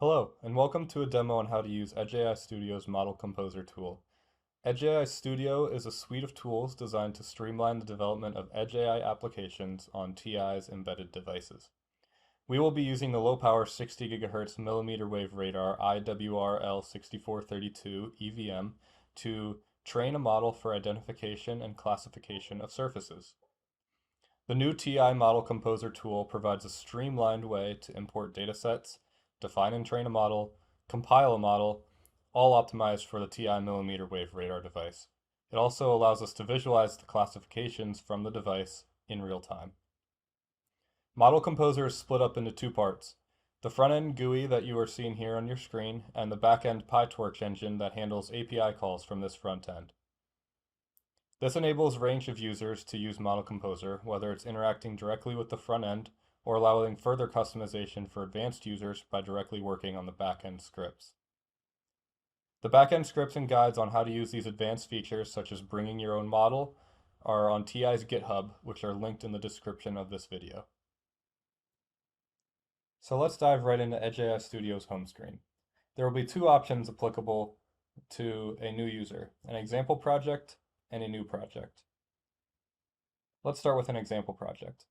Hello, and welcome to a demo on how to use Edge AI Studio's Model Composer tool. Edge AI Studio is a suite of tools designed to streamline the development of Edge AI applications on TI's embedded devices. We will be using the low-power 60 GHz millimeter wave radar IWRL6432 EVM to train a model for identification and classification of surfaces. The new TI Model Composer tool provides a streamlined way to import datasets, define and train a model, compile a model, all optimized for the TI millimeter wave radar device. It also allows us to visualize the classifications from the device in real time. Model Composer is split up into two parts: the front-end GUI that you are seeing here on your screen, and the back-end PyTorch engine that handles API calls from this front end. This enables a range of users to use Model Composer, whether it's interacting directly with the front end or allowing further customization for advanced users by directly working on the back-end scripts. The back-end scripts and guides on how to use these advanced features, such as bringing your own model, are on TI's GitHub, which are linked in the description of this video. So let's dive right into Edge AI Studio's home screen. There will be two options applicable to a new user: an example project and a new project. Let's start with an example project.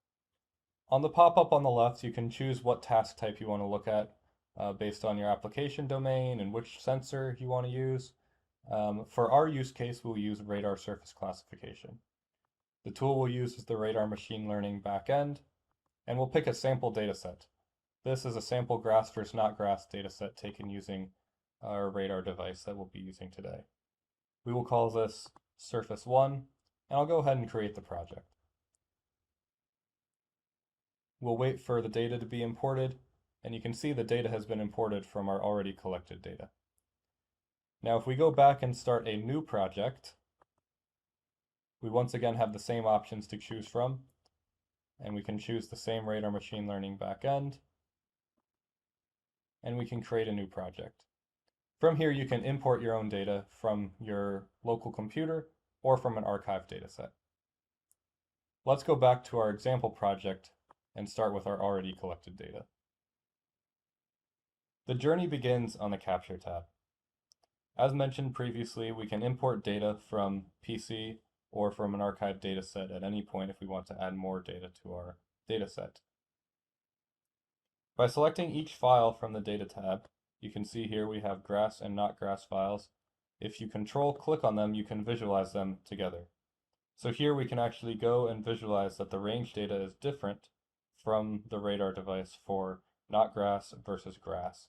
On the pop-up on the left, you can choose what task type you want to look at based on your application domain and which sensor you want to use. For our use case, we'll use radar surface classification. The tool we'll use is the radar machine learning backend, and we'll pick a sample dataset. This is a sample grass versus not grass dataset taken using our radar device that we'll be using today. We will call this Surface 1, and I'll go ahead and create the project. We'll wait for the data to be imported, and you can see the data has been imported from our already collected data. Now, if we go back and start a new project, we once again have the same options to choose from, and we can choose the same radar machine learning backend, and we can create a new project. From here, you can import your own data from your local computer or from an archive dataset. Let's go back to our example project and start with our already collected data. The journey begins on the Capture tab. As mentioned previously, we can import data from PC or from an archive dataset at any point if we want to add more data to our dataset. By selecting each file from the Data tab, you can see here we have grass and not grass files. If you click on them, you can visualize them together. So here we can actually go and visualize that the range data is different from the radar device for not grass versus grass.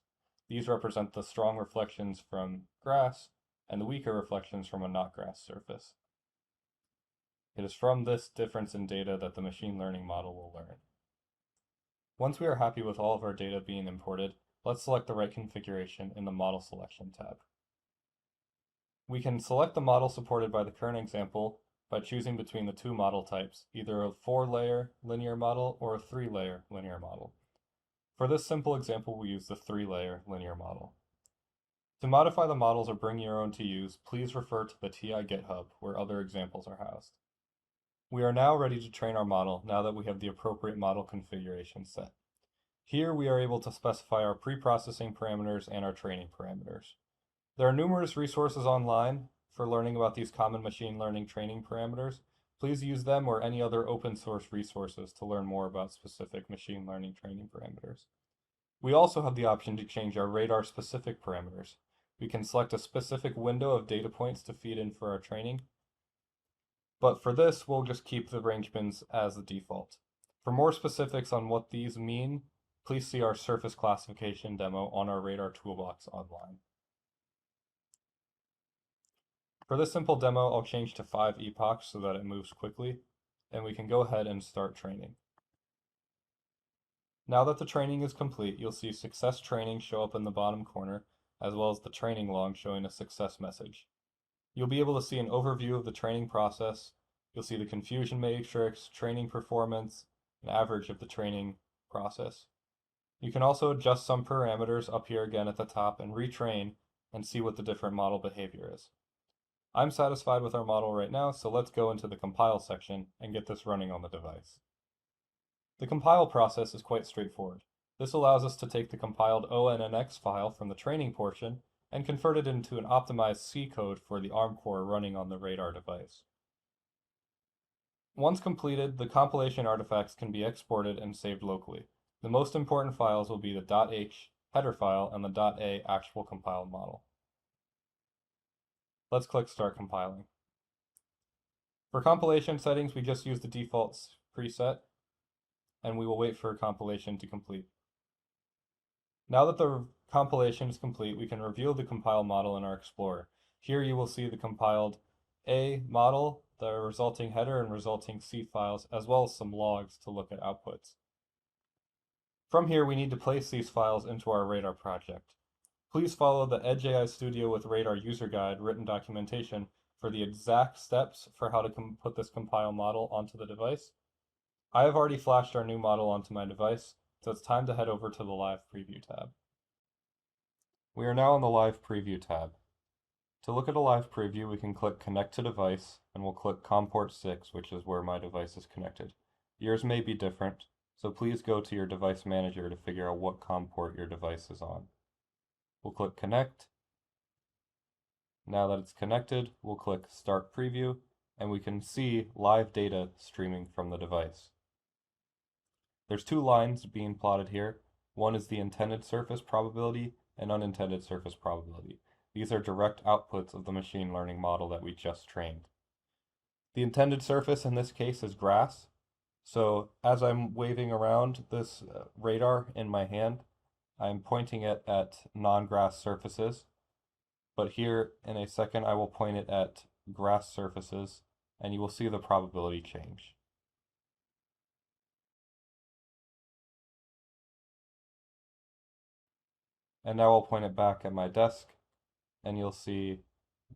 These represent the strong reflections from grass and the weaker reflections from a not grass surface. It is from this difference in data that the machine learning model will learn. Once we are happy with all of our data being imported, let's select the right configuration in the Model Selection tab. We can select the model supported by the current example by choosing between the two model types, either a 4-layer linear model or a 3-layer linear model. For this simple example, we'll use the 3-layer linear model. To modify the models or bring your own to use, please refer to the TI GitHub, where other examples are housed. We are now ready to train our model now that we have the appropriate model configuration set. Here we are able to specify our pre-processing parameters and our training parameters. There are numerous resources online for learning about these common machine learning training parameters. Please use them or any other open source resources to learn more about specific machine learning training parameters. We also have the option to change our radar specific parameters. We can select a specific window of data points to feed in for our training, but for this, we'll just keep the range bins as the default. For more specifics on what these mean, please see our surface classification demo on our radar toolbox online. For this simple demo, I'll change to 5 epochs so that it moves quickly, and we can go ahead and start training. Now that the training is complete, you'll see Success Training show up in the bottom corner, as well as the training log showing a success message. You'll be able to see an overview of the training process. You'll see the confusion matrix, training performance, an average of the training process. You can also adjust some parameters up here again at the top and retrain and see what the different model behavior is. I'm satisfied with our model right now, so let's go into the compile section and get this running on the device. The compile process is quite straightforward. This allows us to take the compiled ONNX file from the training portion and convert it into an optimized C code for the ARM core running on the radar device. Once completed, the compilation artifacts can be exported and saved locally. The most important files will be the .h header file and the .a actual compiled model. Let's click Start Compiling. For compilation settings, we just use the default preset, and we will wait for compilation to complete. Now that the compilation is complete, we can reveal the compiled model in our Explorer. Here you will see the compiled A model, the resulting header and resulting C files, as well as some logs to look at outputs. From here, we need to place these files into our radar project. Please follow the Edge AI Studio with Radar user guide written documentation for the exact steps for how to put this compile model onto the device. I have already flashed our new model onto my device, so it's time to head over to the Live Preview tab. We are now on the Live Preview tab. To look at a live preview, we can click Connect to Device, and we'll click COM port 6, which is where my device is connected. Yours may be different, so please go to your device manager to figure out what COM port your device is on. We'll click Connect. Now that it's connected, we'll click Start Preview, and we can see live data streaming from the device. There's two lines being plotted here. One is the intended surface probability and unintended surface probability. These are direct outputs of the machine learning model that we just trained. The intended surface in this case is grass. So as I'm waving around this radar in my hand, I'm pointing it at non-grass surfaces. But here in a second, I will point it at grass surfaces, and you will see the probability change. And now I'll point it back at my desk, and you'll see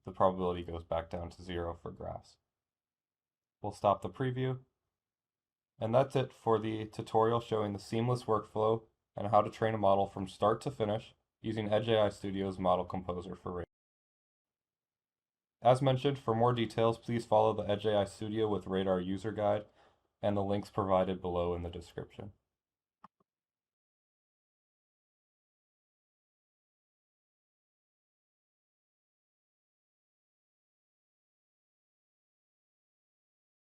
the probability goes back down to 0 for grass. We'll stop the preview. And that's it for the tutorial showing the seamless workflow and how to train a model from start to finish using Edge AI Studio's Model Composer for Radar. As mentioned, for more details, please follow the Edge AI Studio with Radar user guide and the links provided below in the description.